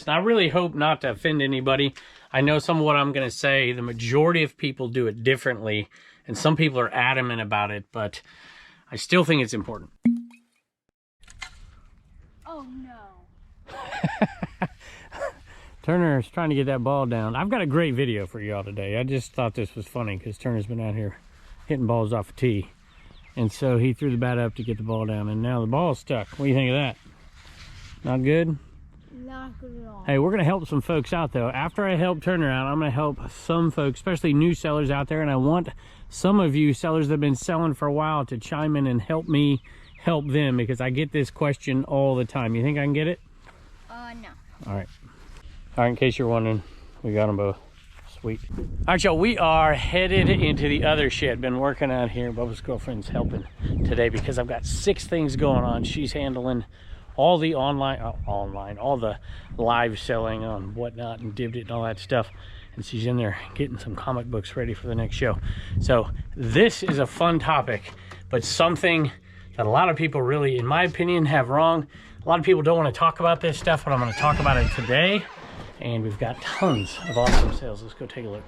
And I really hope not to offend anybody. I know some of what I'm going to say, the majority of people do it differently, and some people are adamant about it, but I still think it's important. Oh no. Turner's trying to get that ball down. I've got a great video for y'all today. I just thought this was funny because Turner's been out here hitting balls off a tee. And so he threw the bat up to get the ball down, and now the ball's stuck. What do you think of that? Not good? Not good at all. Hey, we're going to help some folks out, though. After I help Turner out, I'm going to help some folks, especially new sellers out there. And I want some of you sellers that have been selling for a while to chime in and help me help them, because I get this question all the time. You think I can get it? No. All right. All right, in case you're wondering, we got them both. Sweet. All right, y'all, we are headed into the other shed. Been working out here. Bubba's girlfriend's helping today because I've got 6 things going on. She's handling all the all the live selling on whatnot and Dibbed It and all that stuff. And she's in there getting some comic books ready for the next show. So this is a fun topic, but something that a lot of people really, in my opinion, have wrong. A lot of people don't want to talk about this stuff, but I'm going to talk about it today. And we've got tons of awesome sales. Let's go take a look.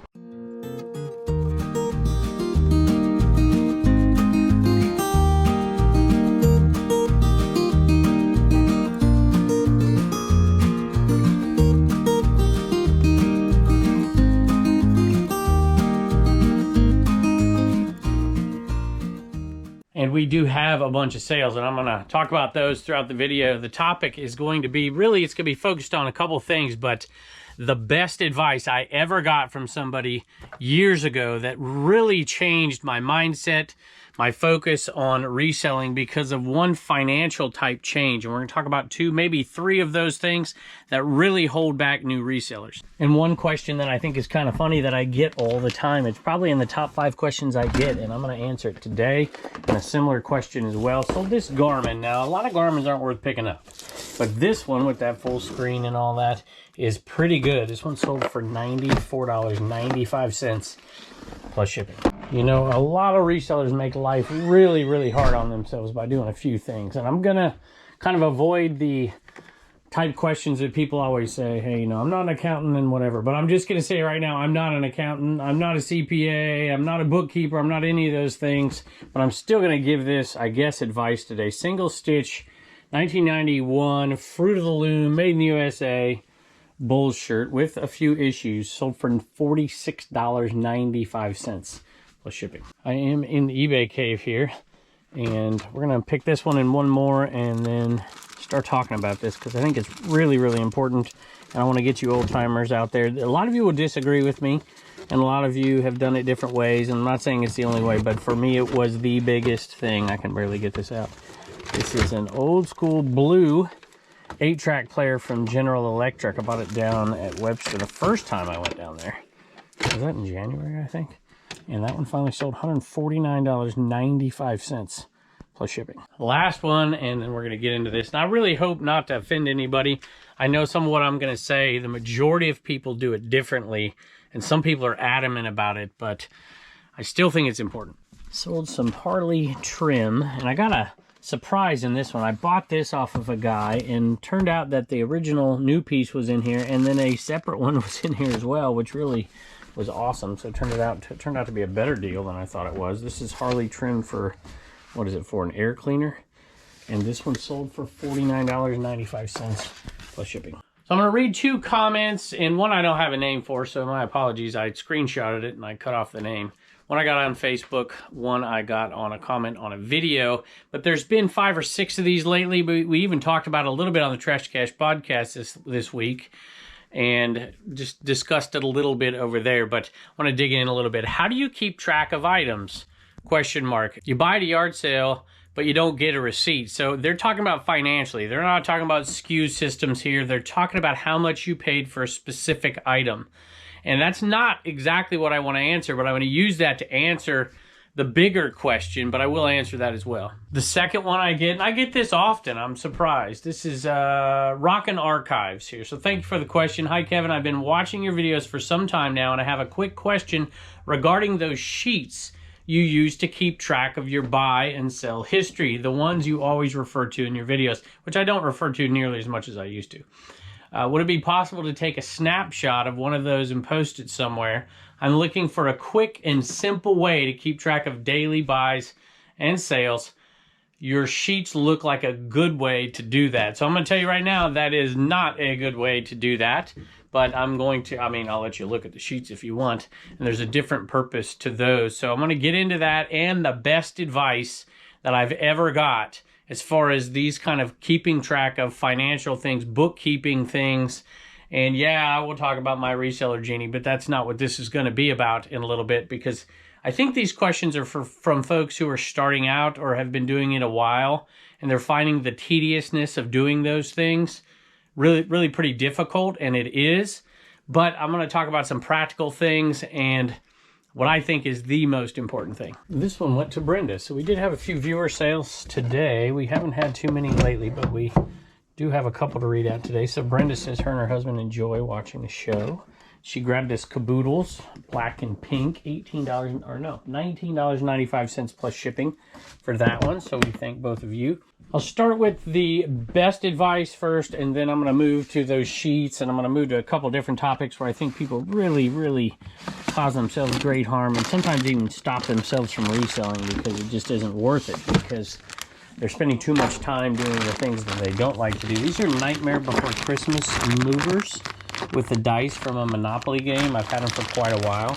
And we do have a bunch of sales, and I'm going to talk about those throughout the video. The topic is going to be, really, it's going to be focused on a couple things, but the best advice I ever got from somebody years ago that really changed my mindset, my focus on reselling because of one financial type change. And we're going to talk about 2, maybe 3 of those things that really hold back new resellers. And one question that I think is kind of funny that I get all the time, it's probably in the top 5 questions I get, and I'm going to answer it today. And a similar question as well. So this Garmin, now a lot of Garmins aren't worth picking up, but this one with that full screen and all that is pretty good. This one sold for $94.95 plus shipping. You know, a lot of resellers make life really, really hard on themselves by doing a few things. And I'm going to kind of avoid the type questions that people always say, hey, you know, I'm not an accountant and whatever. But I'm just going to say right now, I'm not an accountant. I'm not a CPA. I'm not a bookkeeper. I'm not any of those things. But I'm still going to give this, I guess, advice today. Single stitch, 1991, Fruit of the Loom, made in the USA. Bulls shirt with a few issues, sold for $46.95 plus shipping. I am in the eBay cave here, and we're gonna pick this one and one more and then start talking about this because I think it's really, really important. And I want to get you old timers out there. A lot of you will disagree with me, and a lot of you have done it different ways, and I'm not saying it's the only way, but for me it was the biggest thing. I can barely get this out. This is an old school blue 8-track player from General Electric. I bought it down at Webster the first time I went down there. Was that in January, I think? And that one finally sold $149.95 plus shipping. Last one, and then we're going to get into this. And I really hope not to offend anybody. I know some of what I'm going to say, the majority of people do it differently, and some people are adamant about it, but I still think it's important. Sold some Harley trim, and I got a surprise in this one. I bought this off of a guy, and turned out that the original new piece was in here, and then a separate one was in here as well, which really was awesome. So it turned out to be a better deal than I thought it was. This is Harley trim for, what is it for, an air cleaner? And this one sold for $49.95 plus shipping. So I'm going to read 2 comments, and one I don't have a name for, so my apologies. I screenshotted it and I cut off the name. One I got on Facebook, one I got on a comment on a video, but there's been 5 or 6 of these lately. We even talked about it a little bit on the Trash Cash podcast this week, and just discussed it a little bit over there, but I want to dig in a little bit. How do you keep track of items? Question mark. You buy at a yard sale, but you don't get a receipt. So they're talking about financially. They're not talking about SKU systems here. They're talking about how much you paid for a specific item. And that's not exactly what I want to answer, but I'm going to use that to answer the bigger question, but I will answer that as well. The second one I get, and I get this often, I'm surprised. This is Rockin' Archives here. So thank you for the question. Hi, Kevin. I've been watching your videos for some time now, and I have a quick question regarding those sheets you use to keep track of your buy and sell history, the ones you always refer to in your videos, which I don't refer to nearly as much as I used to. Would it be possible to take a snapshot of one of those and post it somewhere? I'm looking for a quick and simple way to keep track of daily buys and sales. Your sheets look like a good way to do that. So I'm going to tell you right now, that is not a good way to do that. But I'm going to, I'll let you look at the sheets if you want. And there's a different purpose to those. So I'm going to get into that and the best advice that I've ever got as far as these kind of keeping track of financial things, bookkeeping things. And yeah, I will talk about my reseller Genie, but that's not what this is going to be about in a little bit, because I think these questions are from folks who are starting out or have been doing it a while, and they're finding the tediousness of doing those things really pretty difficult, and it is. But I'm going to talk about some practical things and what I think is the most important thing. This one went to Brenda. So we did have a few viewer sales today. We haven't had too many lately, but we do have a couple to read out today. So Brenda says her and her husband enjoy watching the show. She grabbed this Caboodles, black and pink, $19.95 plus shipping for that one. So we thank both of you. I'll start with the best advice first, and then I'm going to move to those sheets, and I'm going to move to a couple different topics where I think people really cause themselves great harm, and sometimes even stop themselves from reselling because it just isn't worth it, because they're spending too much time doing the things that they don't like to do. These are Nightmare Before Christmas movers with the dice from a Monopoly game. I've had them for quite a while.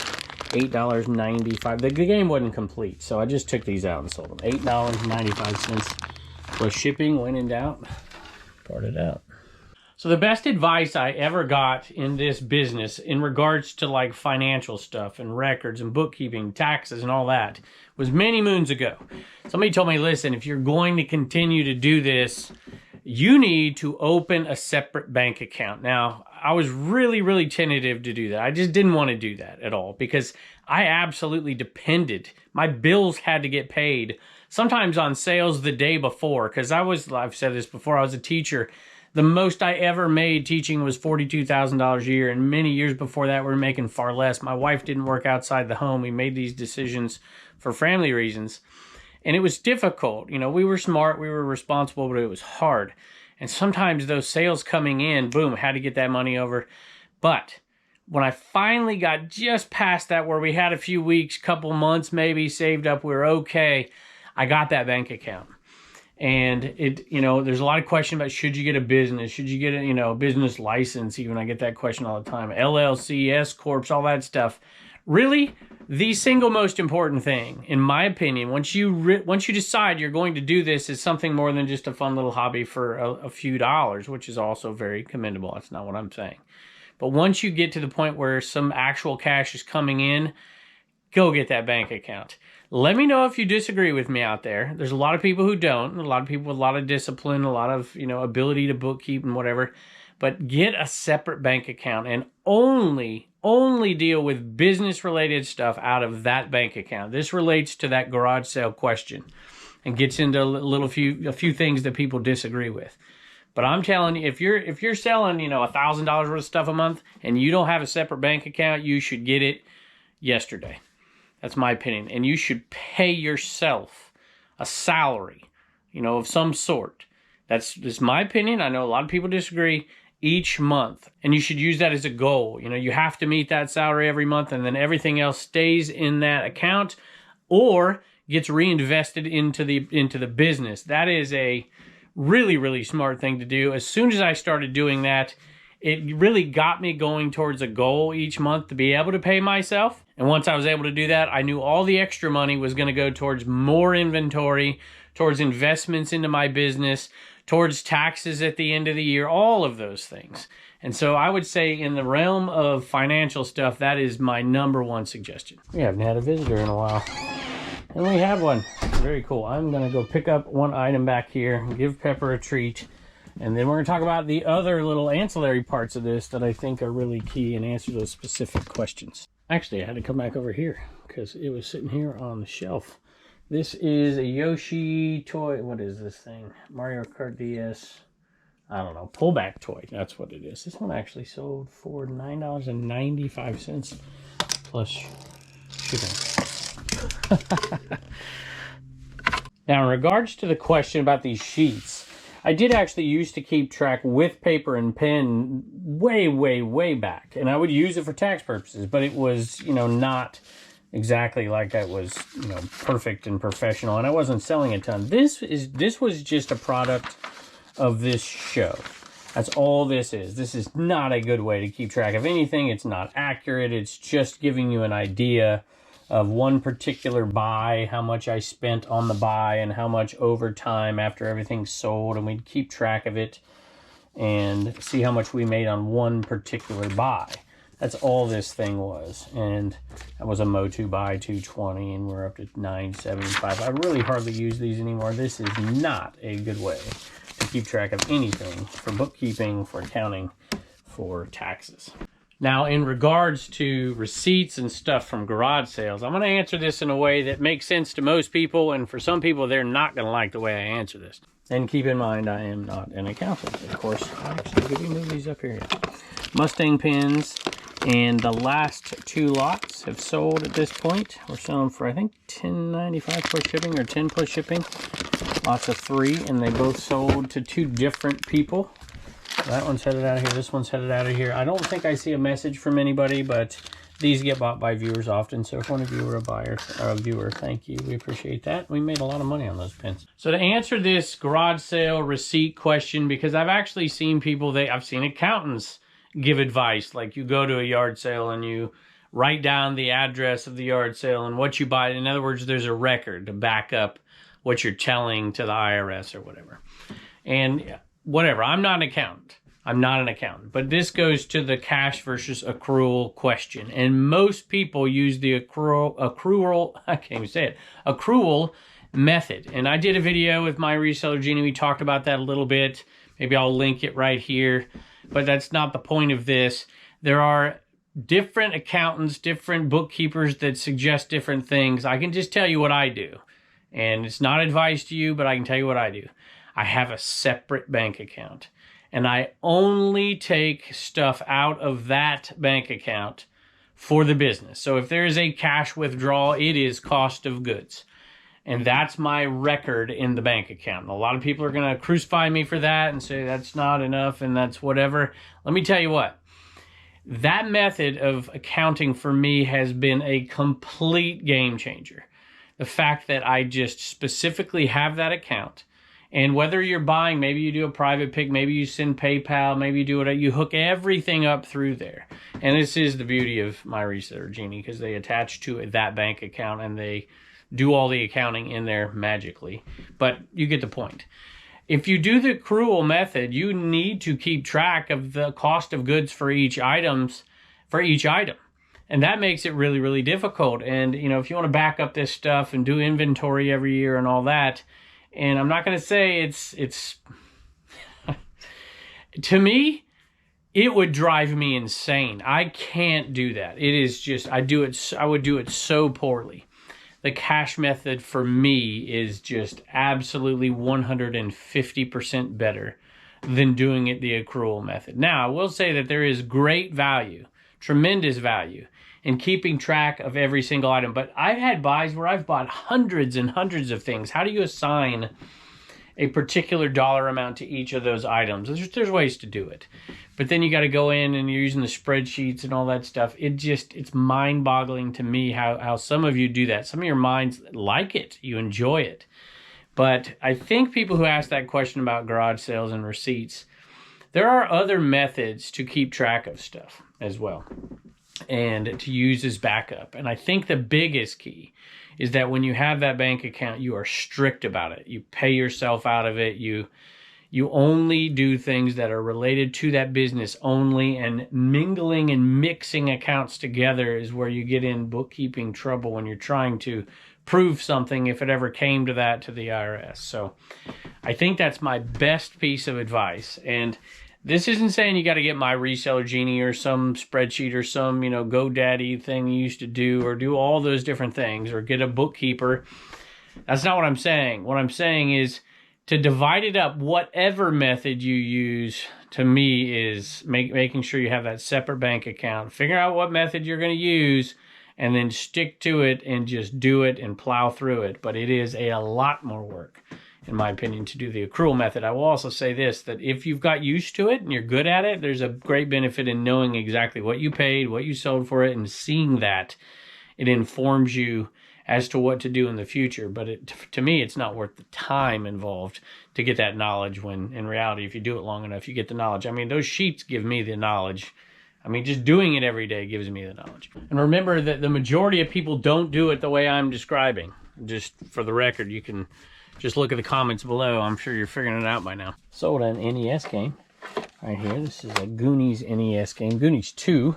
$8.95. The game wasn't complete, so I just took these out and sold them. $8.95 plus shipping. When in doubt, part it out. So the best advice I ever got in this business in regards to like financial stuff and records and bookkeeping, taxes and all that was many moons ago. Somebody told me, listen, if you're going to continue to do this, you need to open a separate bank account. Now, I was really tentative to do that. I just didn't want to do that at all because I absolutely depended. My bills had to get paid, sometimes on sales the day before, because I've said this before, I was a teacher. The most I ever made teaching was $42,000 a year, and many years before that, we were making far less. My wife didn't work outside the home. We made these decisions for family reasons, and it was difficult. You know, we were smart, we were responsible, but it was hard. And sometimes those sales coming in, boom, had to get that money over. But when I finally got just past that, where we had a few weeks, couple months maybe saved up, we were okay, I got that bank account. And it, there's a lot of question about, should you get a business? Should you get a, business license? Even I get that question all the time. LLC, S Corps, all that stuff. Really, the single most important thing, in my opinion, once you decide you're going to do this, is something more than just a fun little hobby for a few dollars, which is also very commendable. That's not what I'm saying. But once you get to the point where some actual cash is coming in, go get that bank account. Let me know if you disagree with me out there. There's a lot of people who don't, a lot of people with a lot of discipline, a lot of, ability to bookkeep and whatever. But get a separate bank account and only deal with business-related stuff out of that bank account. This relates to that garage sale question and gets into a few things that people disagree with. But I'm telling you, if you're selling, $1,000 worth of stuff a month and you don't have a separate bank account, you should get it yesterday. That's my opinion. And you should pay yourself a salary, of some sort. That's my opinion. I know a lot of people disagree. Each month. And you should use that as a goal. You have to meet that salary every month, and then everything else stays in that account or gets reinvested into the business. That is a really smart thing to do. As soon as I started doing that, it really got me going towards a goal each month to be able to pay myself. And once I was able to do that, I knew all the extra money was going to go towards more inventory, towards investments into my business, towards taxes at the end of the year, all of those things. And so I would say in the realm of financial stuff, that is my number one suggestion. We haven't had a visitor in a while. And we have one. Very cool. I'm going to go pick up one item back here, give Pepper a treat, and then we're going to talk about the other little ancillary parts of this that I think are really key and answer those specific questions. Actually, I had to come back over here because it was sitting here on the shelf. This is a Yoshi toy. What is this thing? Mario Kart DS. I don't know. Pullback toy. That's what it is. This one actually sold for $9.95 plus shipping. Now, in regards to the question about these sheets, I did actually used to keep track with paper and pen way, way, way back. And I would use it for tax purposes, but it was, you know, not exactly like I was, you know, perfect and professional, and I wasn't selling a ton. This was just a product of this show. That's all this is. This is not a good way to keep track of anything. It's not accurate. It's just giving you an idea of one particular buy, how much I spent on the buy, and how much overtime after everything's sold, and we'd keep track of it and see how much we made on one particular buy. That's all this thing was. And that was a Motu buy 220, and we're up to 975. I really hardly use these anymore. This is not a good way to keep track of anything for bookkeeping, for accounting, for taxes. Now, in regards to receipts and stuff from garage sales, I'm going to answer this in a way that makes sense to most people, and for some people, they're not going to like the way I answer this. And keep in mind, I am not an accountant, of course. Actually, did we move these up here yet? Mustang pins. And the last 2 lots have sold at this point. We're selling for, I think, $10.95 plus shipping or 10 plus shipping. Lots of 3, and they both sold to 2 different people. That one's headed out of here. This one's headed out of here. I don't think I see a message from anybody, but these get bought by viewers often. So if one of you are a buyer or a viewer, thank you. We appreciate that. We made a lot of money on those pins. So to answer this garage sale receipt question, because I've actually seen people, I've seen accountants give advice, like you go to a yard sale and you write down the address of the yard sale and what you buy. In other words, there's a record to back up what you're telling to the IRS or whatever. And whatever, I'm not an accountant. But this goes to the cash versus accrual question. And most people use the accrual method. And I did a video with my reseller Genie. We talked about that a little bit. Maybe I'll link it right here. But that's not the point of this. There are different accountants, different bookkeepers that suggest different things. I can just tell you what I do. And it's not advice to you, but I can tell you what I do. I have a separate bank account. And I only take stuff out of that bank account for the business. So if there is a cash withdrawal, it is cost of goods. And that's my record in the bank account. And a lot of people are going to crucify me for that and say that's not enough and that's whatever. Let me tell you what. That method of accounting for me has been a complete game changer. The fact that I just specifically have that account. And whether you're buying, maybe you do a private pick, maybe you send PayPal, maybe you do it, you hook everything up through there. And this is the beauty of my Reseller Genie, because they attach to that bank account and they do all the accounting in there magically. But you get the point. If you do the accrual method, you need to keep track of the cost of goods for each item. And that makes it really, really difficult. And, you know, if you want to back up this stuff and do inventory every year and all that, and I'm not going to say it's to me, it would drive me insane. I can't do that. It is just, I would do it so poorly. The cash method for me is just absolutely 150% better than doing it the accrual method. Now, I will say that there is great value, tremendous value in keeping track of every single item. But I've had buys where I've bought hundreds and hundreds of things. How do you assign a particular dollar amount to each of those items? There's ways to do it. But then you got to go in and you're using the spreadsheets and all that stuff. It's mind-boggling to me how some of you do that. Some of your minds like it. You enjoy it. But I think people who ask that question about garage sales and receipts, there are other methods to keep track of stuff as well and to use as backup. And I think the biggest key is that when you have that bank account, you are strict about it. You pay yourself out of it. You only do things that are related to that business only, and mingling and mixing accounts together is where you get in bookkeeping trouble when you're trying to prove something, if it ever came to that, to the IRS. So I think that's my best piece of advice. And this isn't saying you got to get my Reseller Genie or some spreadsheet or some, GoDaddy thing you used to do, or do all those different things, or get a bookkeeper. That's not what I'm saying. What I'm saying is to divide it up, whatever method you use, to me, is making sure you have that separate bank account. Figure out what method you're going to use, and then stick to it and just do it and plow through it. But it is a lot more work. in my opinion, to do the accrual method. I will also say this, that if you've got used to it and you're good at it, there's a great benefit in knowing exactly what you paid, what you sold for it, and seeing that. It informs you as to what to do in the future. But to me, it's not worth the time involved to get that knowledge, when in reality, if you do it long enough, you get the knowledge. I mean, those sheets give me the knowledge. I mean, just doing it every day gives me the knowledge. And remember that the majority of people don't do it the way I'm describing. Just for the record, you can just look at the comments below. I'm sure you're figuring it out by now. Sold an NES game right here. This is a Goonies NES game. Goonies 2.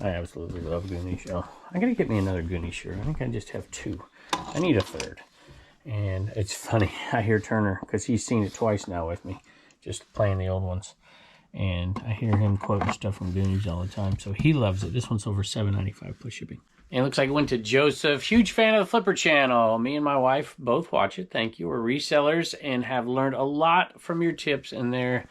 I absolutely love Goonies, y'all. I gotta get me another Goonies shirt. I think I just have 2. I need a 3rd. And it's funny, I hear Turner, because he's seen it twice now with me, just playing the old ones. And I hear him quoting stuff from Goonies all the time, so he loves it. This one's over $7.95 plus shipping. And it looks like it went to Joseph. Huge fan of the Flipper channel. Me and my wife both watch it. Thank you. We're resellers and have learned a lot from your tips in there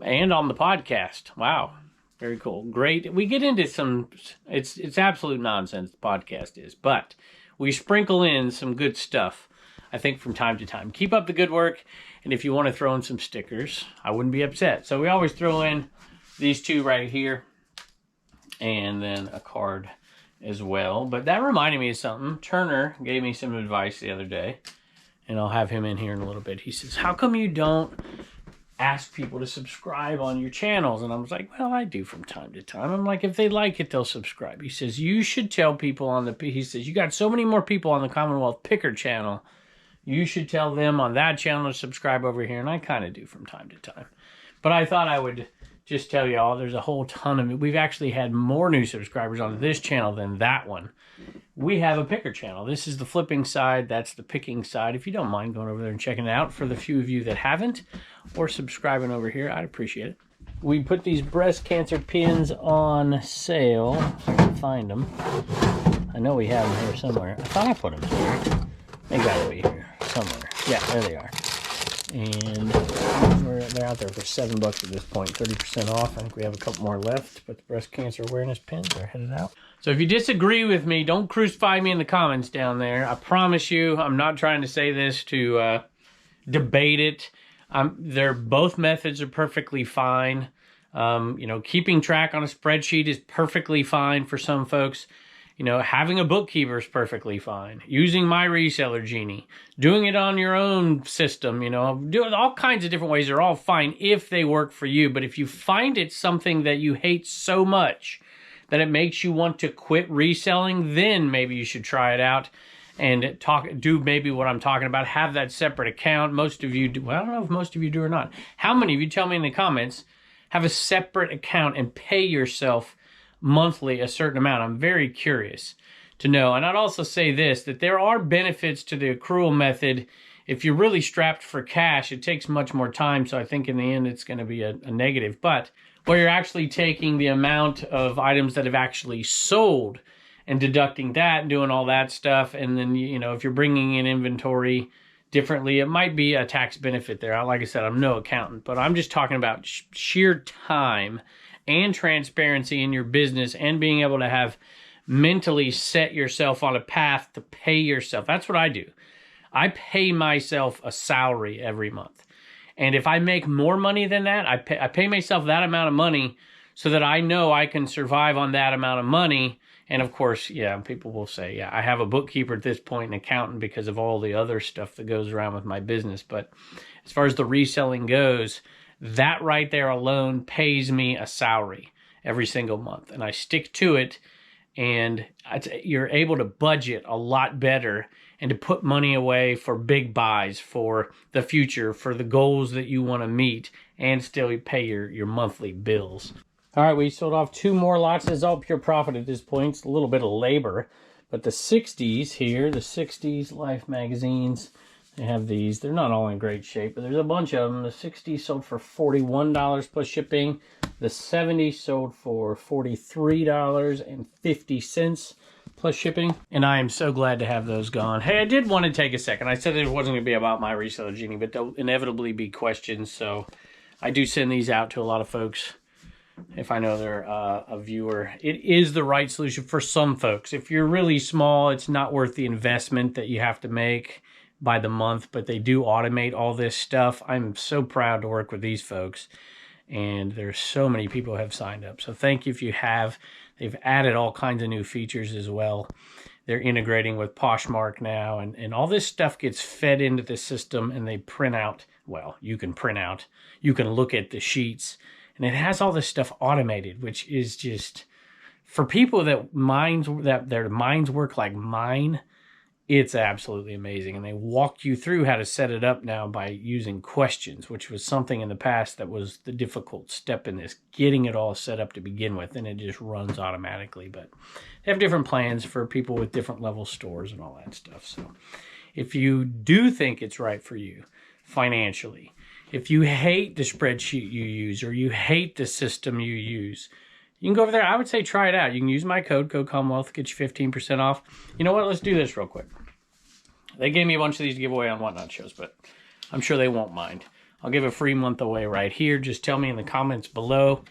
and on the podcast. Wow. Very cool. Great. We get into some, it's absolute nonsense, the podcast is, but we sprinkle in some good stuff, I think, from time to time. Keep up the good work, and if you want to throw in some stickers, I wouldn't be upset. So we always throw in these 2 right here, and then a card as well. But that reminded me of something. Turner gave me some advice the other day, and I'll have him in here in a little bit. He says, how come you don't ask people to subscribe on your channels? And I was like, well, I do from time to time. I'm like, if they like it, they'll subscribe. He says, you should tell people on the, he says, you got so many more people on the Commonwealth Picker channel. You should tell them on that channel to subscribe over here. And I kind of do from time to time. But I thought I would just tell y'all, there's a whole ton of, we've actually had more new subscribers on this channel than that one. We have a picker channel. This is the flipping side. That's the picking side. If you don't mind going over there and checking it out, for the few of you that haven't, or subscribing over here, I'd appreciate it. We put these breast cancer pins on sale. If I can find them. I know we have them here somewhere. I thought I put them here. They gotta be here somewhere. Yeah, there they are. And they're out there for $7 at this point, 30% off. I think we have a couple more left, but the breast cancer awareness pins are headed out. So if you disagree with me, don't crucify me in the comments down there. I promise you, I'm not trying to say this to debate it. Both methods are perfectly fine. You know, keeping track on a spreadsheet is perfectly fine for some folks. You know, having a bookkeeper is perfectly fine. Using my reseller Genie, doing it on your own system, you know, doing all kinds of different ways are all fine if they work for you. But if you find it something that you hate so much that it makes you want to quit reselling, then maybe you should try it out and do maybe what I'm talking about. Have that separate account. Most of you do. Well, I don't know if most of you do or not. How many of you, tell me in the comments, have a separate account and pay yourself monthly a certain amount? I'm very curious to know. And I'd also say this, that there are benefits to the accrual method. If you're really strapped for cash, it takes much more time. So I think in the end, it's going to be a negative. But where you're actually taking the amount of items that have actually sold and deducting that and doing all that stuff. And then, you know, if you're bringing in inventory differently, it might be a tax benefit there. Like I said, I'm no accountant, but I'm just talking about sheer time and transparency in your business and being able to have mentally set yourself on a path to pay yourself. That's what I do. I pay myself a salary every month. And if I make more money than that, I pay myself that amount of money so that I know I can survive on that amount of money. And of course, yeah, people will say, yeah, I have a bookkeeper at this point, an accountant, because of all the other stuff that goes around with my business. But as far as the reselling goes, that right there alone pays me a salary every single month. And I stick to it, and you're able to budget a lot better and to put money away for big buys, for the future, for the goals that you want to meet, and still pay your monthly bills. All right, we sold off 2 more lots. It's all pure profit at this point. It's a little bit of labor. But the 60s here, the 60s Life magazines, they have these. They're not all in great shape, but there's a bunch of them. The 60s sold for $41 plus shipping. The 70s sold for $43.50 plus shipping. And I am so glad to have those gone. Hey, I did want to take a second. I said it wasn't going to be about my reseller Genie, but there'll inevitably be questions. So I do send these out to a lot of folks if I know they're a viewer. It is the right solution for some folks. If you're really small, it's not worth the investment that you have to make. by the month, but they do automate all this stuff. I'm so proud to work with these folks, and there's so many people who have signed up. So thank you if you have. They've added all kinds of new features as well. They're integrating with Poshmark now, and all this stuff gets fed into the system, and they print out. Well, you can print out. You can look at the sheets, and it has all this stuff automated, which is just, for people that their minds work like mine, it's absolutely amazing. And they walk you through how to set it up now by using questions, which was something in the past that was the difficult step in this, getting it all set up to begin with, and it just runs automatically. But they have different plans for people with different level stores and all that stuff. So if you do think it's right for you financially, if you hate the spreadsheet you use or you hate the system you use, you can go over there. I would say try it out. You can use my code Commonwealth, get you 15% off. You know what? Let's do this real quick. They gave me a bunch of these to give away on Whatnot shows, but I'm sure they won't mind. I'll give a free month away right here. Just tell me in the comments below,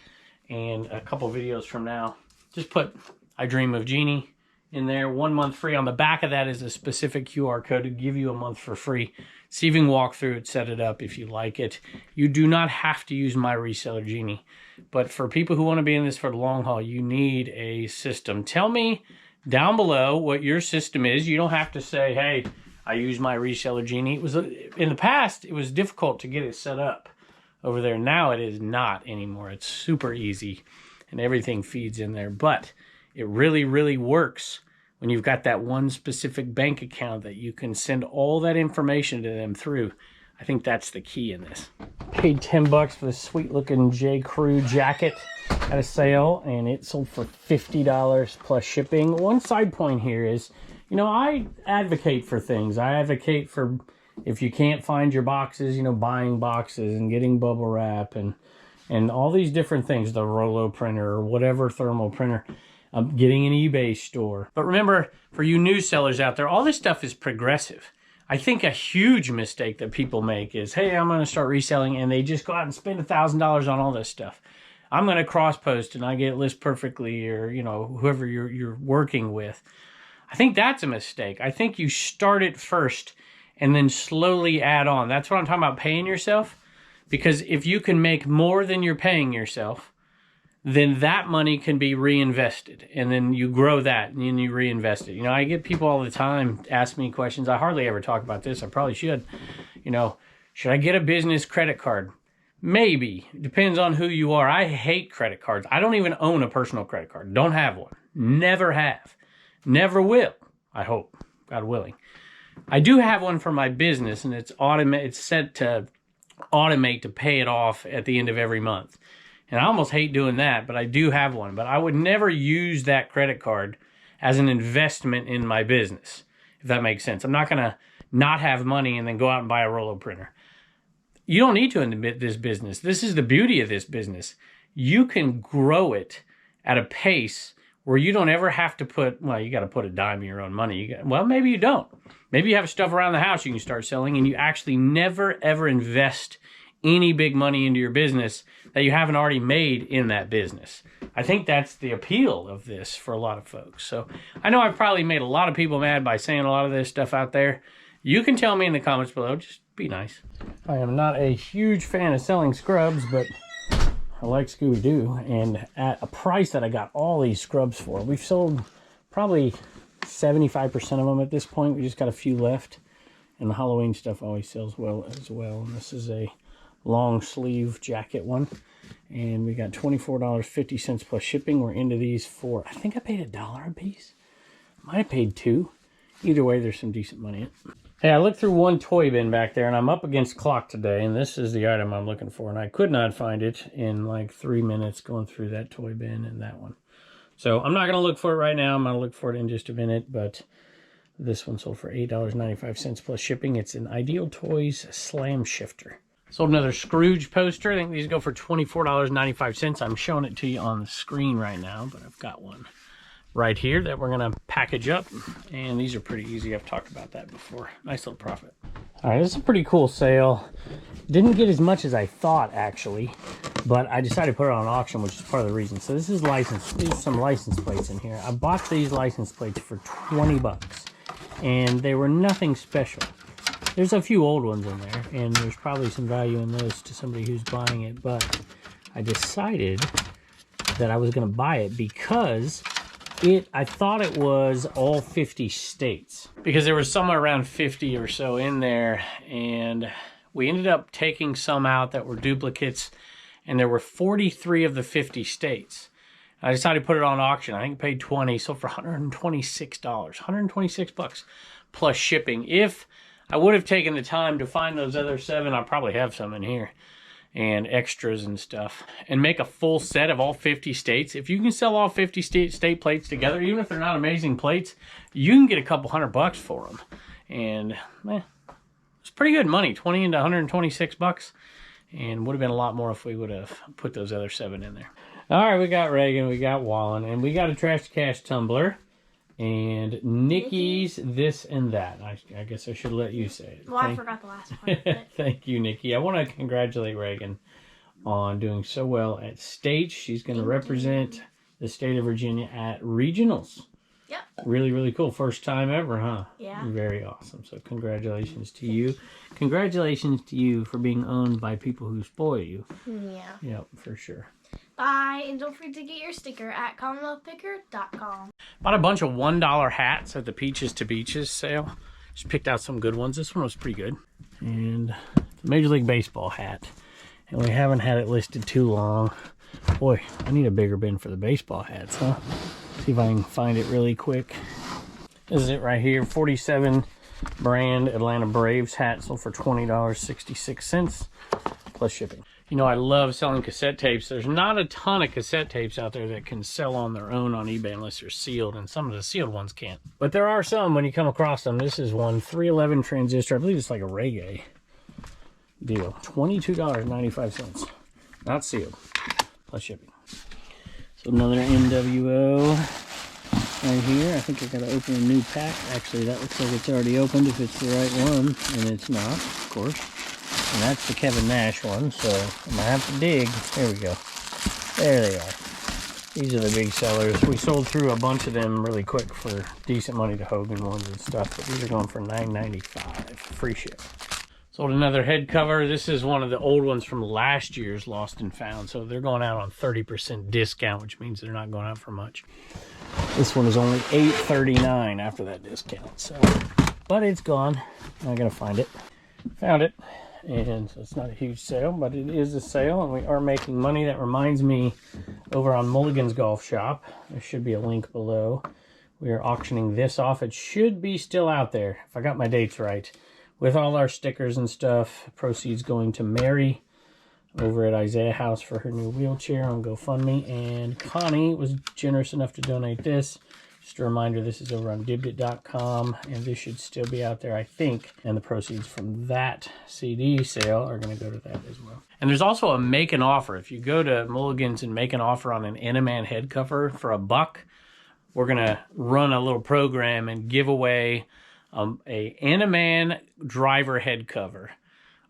and a couple videos from now, just put I Dream of Genie in there. 1 month free. On the back of that is a specific QR code to give you a month for free. So you can walk through it, set it up if you like it. You do not have to use my Reseller Genie. But for people who want to be in this for the long haul, you need a system. Tell me down below what your system is. You don't have to say, hey, I use my Reseller Genie. It was, in the past, it was difficult to get it set up over there. Now it is not anymore. It's super easy, and everything feeds in there. But it really, really works when you've got that one specific bank account that you can send all that information to them through. I think that's the key in this. Paid $10 for this sweet looking J. Crew jacket at a sale, and it sold for $50 plus shipping. One side point here is, you know, I advocate for things. I advocate for, if you can't find your boxes, you know, buying boxes and getting bubble wrap and all these different things, the Rolo printer or whatever thermal printer, getting an eBay store. But remember, for you new sellers out there, all this stuff is progressive. I think a huge mistake that people make is, hey, I'm going to start reselling, and they just go out and spend $1,000 on all this stuff. I'm going to cross post and I get it list perfectly, or, you know, whoever you're working with. I think that's a mistake. I think you start it first and then slowly add on. That's what I'm talking about, paying yourself. Because if you can make more than you're paying yourself, then that money can be reinvested, and then you grow that and then you reinvest it. You know, I get people all the time ask me questions. I hardly ever talk about this. I probably should. You know, should I get a business credit card? Maybe. Depends on who you are. I hate credit cards. I don't even own a personal credit card. Don't have one. Never have. Never will. I hope. God willing. I do have one for my business, and it's set to automate to pay it off at the end of every month. And I almost hate doing that, but I do have one. But I would never use that credit card as an investment in my business, if that makes sense. I'm not going to not have money and then go out and buy a Rolo printer. You don't need to in this business. This is the beauty of this business. You can grow it at a pace where you don't ever have to put, well, you got to put a dime of your own money. Well, maybe you don't. Maybe you have stuff around the house you can start selling, and you actually never, ever invest any big money into your business that you haven't already made in that business. I think that's the appeal of this for a lot of folks. So I know I've probably made a lot of people mad by saying a lot of this stuff out there. You can tell me in the comments below. Just be nice. I am not a huge fan of selling scrubs, but I like Scooby-Doo. And at a price that I got all these scrubs for, we've sold probably 75% of them at this point. We just got a few left. And the Halloween stuff always sells well as well. And this is a long sleeve jacket one, and we got $24.50 plus shipping. We're into these for, I think I paid $1 a piece. Might have paid $2. Either way, there's some decent money in it. Hey, I looked through one toy bin back there, and I'm up against clock today, and this is the item I'm looking for, and I could not find it in like 3 minutes going through that toy bin and that one. So I'm not going to look for it right now. I'm going to look for it in just a minute, but this one sold for $8.95 plus shipping. It's an Ideal Toys Slam Shifter. Sold another Scrooge poster. I think these go for $24.95. I'm showing it to you on the screen right now, but I've got one right here that we're going to package up. And these are pretty easy. I've talked about that before. Nice little profit. All right, this is a pretty cool sale. Didn't get as much as I thought, actually, but I decided to put it on auction, which is part of the reason. So this is some license plates in here. I bought these license plates for $20, and they were nothing special. There's a few old ones in there, and there's probably some value in those to somebody who's buying it, but I decided that I was going to buy it because I thought it was all 50 states. Because there was somewhere around 50 or so in there, and we ended up taking some out that were duplicates, and there were 43 of the 50 states. I decided to put it on auction. I think I paid 20, so for $126, 126 bucks plus shipping. If I would have taken the time to find those other 7, I probably have some in here, and extras and stuff, and make a full set of all 50 states. If you can sell all 50 state plates together, even if they're not amazing plates, you can get a couple $100 for them. And it's pretty good money, 20 into 126 bucks, and would have been a lot more if we would have put those other 7 in there. All right, we got Reagan, we got Wallen, and we got a Trash to Cash tumbler, and Nikki's this and that. I guess I should let you say it. Well, I forgot the last part. But... Thank you, Nikki. I want to congratulate Reagan on doing so well at states. She's going to represent the state of Virginia at regionals. Yep. Really, really cool. First time ever, huh? Yeah. Very awesome. So congratulations to you. Congratulations to you for being owned by people who spoil you. Yeah. Yep, for sure. Bye, and don't forget to get your sticker at commonwealthpicker.com. Bought a bunch of $1 hats at the Peaches to Beaches sale. Just picked out some good ones. This one was pretty good. And the Major League Baseball hat. And we haven't had it listed too long. Boy, I need a bigger bin for the baseball hats, huh? See if I can find it really quick. This is it right here. 47 brand Atlanta Braves hat sold for $20.66 plus shipping. You know, I love selling cassette tapes. There's not a ton of cassette tapes out there that can sell on their own on eBay unless they're sealed, and some of the sealed ones can't. But there are some when you come across them. This is one 311 transistor. I believe it's like a reggae deal. $22.95. Not sealed. Plus shipping. So another NWO right here. I think I gotta open a new pack. Actually, that looks like it's already opened if it's the right one, and it's not, of course. And that's the Kevin Nash one, so I'm gonna have to dig. There we go. There they are. These are the big sellers. We sold through a bunch of them really quick for decent money to Hogan ones and stuff, but these are going for $9.95. Free ship. Sold another head cover. This is one of the old ones from last year's Lost and Found, so they're going out on 30% discount, which means they're not going out for much. This one is only $8.39 after that discount, so, but it's gone. I gotta find it. Found it. And so it's not a huge sale, but it is a sale, and we are making money. That reminds me, over on Mulligan's Golf Shop, there should be a link below. We are auctioning this off. It should be still out there, if I got my dates right. With all our stickers and stuff, proceeds going to Mary over at Isaiah House for her new wheelchair on GoFundMe. And Connie was generous enough to donate this. Just a reminder, this is over on dibdit.com, and this should still be out there, I think. And the proceeds from that CD sale are going to go to that as well. And there's also a make an offer. If you go to Mulligan's and make an offer on an Animan head cover for $1, we're going to run a little program and give away a Animan driver head cover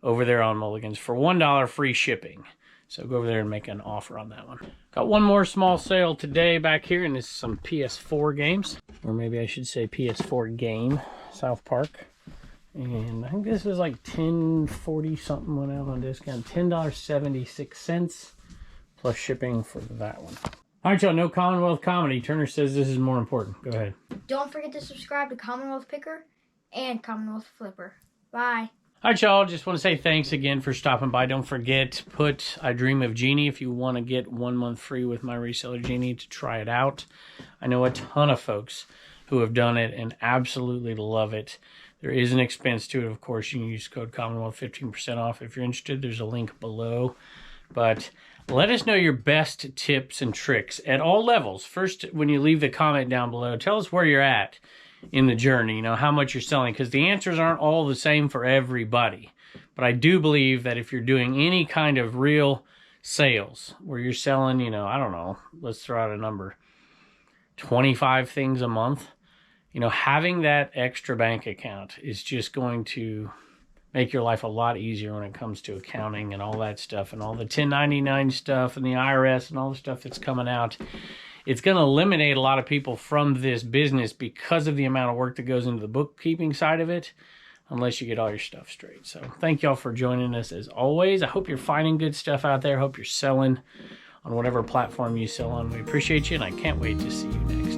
over there on Mulligan's for $1 free shipping. So go over there and make an offer on that one. Got one more small sale today back here, and this is some PS4 games. Or maybe I should say PS4 game, South Park. And I think this is like $10.40 something went out on discount. $10.76 plus shipping for that one. All right, y'all, no Commonwealth comedy. Turner says this is more important. Go ahead. Don't forget to subscribe to Commonwealth Picker and Commonwealth Flipper. Bye. All right, y'all, just want to say thanks again for stopping by. Don't forget, put I Dream of Genie if you want to get 1 month free with my Reseller Genie to try it out. I know a ton of folks who have done it and absolutely love it. There is an expense to it, of course. You can use code Commonwealth 15% off. If you're interested, there's a link below. But let us know your best tips and tricks at all levels. First, when you leave the comment down below, tell us where you're at in the journey, you know, how much you're selling, because the answers aren't all the same for everybody. But I do believe that if you're doing any kind of real sales where you're selling, you know, I don't know, let's throw out a number, 25 things a month, you know, having that extra bank account is just going to make your life a lot easier when it comes to accounting and all that stuff and all the 1099 stuff and the IRS and all the stuff that's coming out. It's going to eliminate a lot of people from this business because of the amount of work that goes into the bookkeeping side of it. unless you get all your stuff straight. So thank y'all for joining us as always. I hope you're finding good stuff out there. I hope you're selling on whatever platform you sell on. We appreciate you, and I can't wait to see you next.